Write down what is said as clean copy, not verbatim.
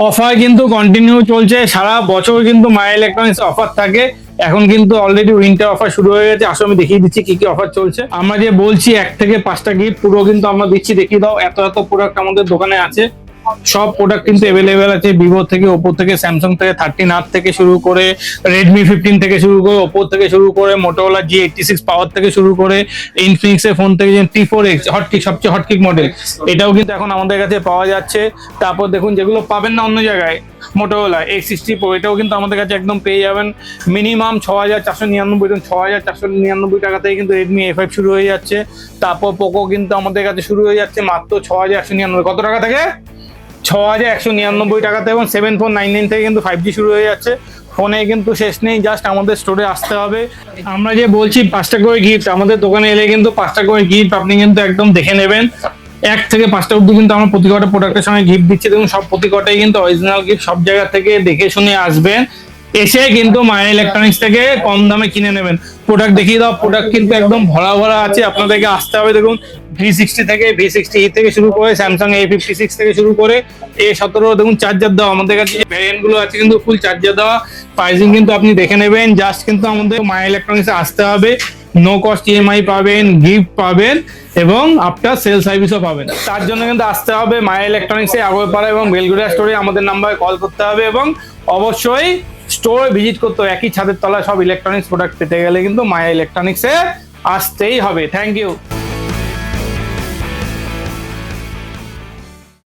Offer কিন্তু continue চলছে সারা বছর, কিন্তু মায়া ইলেকট্রনিক্স অফার থাকে। এখন কিন্তু অলরেডি উইন্টার অফার শুরু হয়ে গেছে। আসলে আমি দেখিয়ে দিচ্ছি কি কি অফার চলছে। আমরা যে বলছি 1 থেকে 5টা গিফট পুরো কিন্তু আমরা দিচ্ছি, দেখিয়ে দাও। এত এত প্রোডাক্ট আমাদের দোকানে আছে, সব প্রোডাক্ট কিন্তু অ্যাভেলেবেল আছে। ভিভো থেকে, ওপো থেকে, স্যামসাং থেকে, 13R থেকে শুরু করে, রেডমি 15 থেকে শুরু করে, ওপো থেকে শুরু করে, মোটোরোলা G86 পাওয়ার থেকে শুরু করে, ইনফিনিক্স এর ফোন থেকে T4X হটকিক, সবচেয়ে হটকিক মডেল, এটাও কিন্তু এখন আমাদের কাছে পাওয়া যাচ্ছে। তারপর দেখুন যেগুলো পাবেন না অন্য জায়গায়, মোটোরোলা X60 Pro, এটাও কিন্তু আমাদের কাছে একদম পেয়ে যাবেন মিনিমাম 6499, 6499 টাকা থেকে কিন্তু রেডমি A5 শুরু হয়ে যাচ্ছে। তারপর পোকো কিন্তু আমাদের কাছে শুরু হয়ে যাচ্ছে মাত্র 6199, কত টাকা থেকে? 6199 টাকাতে। এবং 7499 থেকে কিন্তু 5G শুরু হয়ে যাচ্ছে। ফোনে কিন্তু শেষ নেই, জাস্ট আমাদের স্টোরে আসতে হবে। আমরা যে বলছি 5টা করে গিফট, আমাদের দোকানে এলে কিন্তু 5টা করে গিফট আপনি কিন্তু একদম দেখে নেবেন। 1 থেকে 5টা অব্দি কিন্তু আমরা প্রতি কটা প্রোডাক্টের সঙ্গে গিফট দিচ্ছি। দেখুন সব প্রতি কটাই কিন্তু অরিজিনাল গিফট, সব জায়গা থেকে দেখে শুনে আসবেন, এসে কিন্তু মায়া ইলেকট্রনিক্স থেকে কম দামে কিনে নেবেন। প্রোডাক্ট দেখিয়ে দাও। প্রোডাক্ট কিন্তু একদম ভরা ভরা আছে, আপনাদেরকে আসতে হবে। দেখুন V60 থেকে, V60E থেকে শুরু করে, স্যামসাং A56 থেকে শুরু করে A17, দেখুন চার্জার দেওয়া আমাদের কাছে যে ভ্যারিয়েন্ট গুলো আছে কিন্তু ফুল চার্জার দেওয়া। প্রাইসিং কিন্তু আপনি দেখে নেবেন। জাস্ট কিন্তু আমাদের মায়া ইলেকট্রনিক্সে আসতে হবে, নো কস্ট EMI পাবেন, গিফট পাবেন এবং আফটার সেল সার্ভিসও পাবেন। তার জন্য কিন্তু আসতে হবে মায়া ইলেকট্রনিক্সে, আগরপাড়া এবং বেলগুড়িয়া স্টোরে আমাদের নাম্বারে কল করতে হবে এবং অবশ্যই স্টোর ভিজিট করতে হবে। একই ছাদের তলায় সব ইলেকট্রনিক্স প্রোডাক্ট পেতে গেলে কিন্তু মায়া ইলেকট্রনিক্সে আসতেই হবে। Thank you.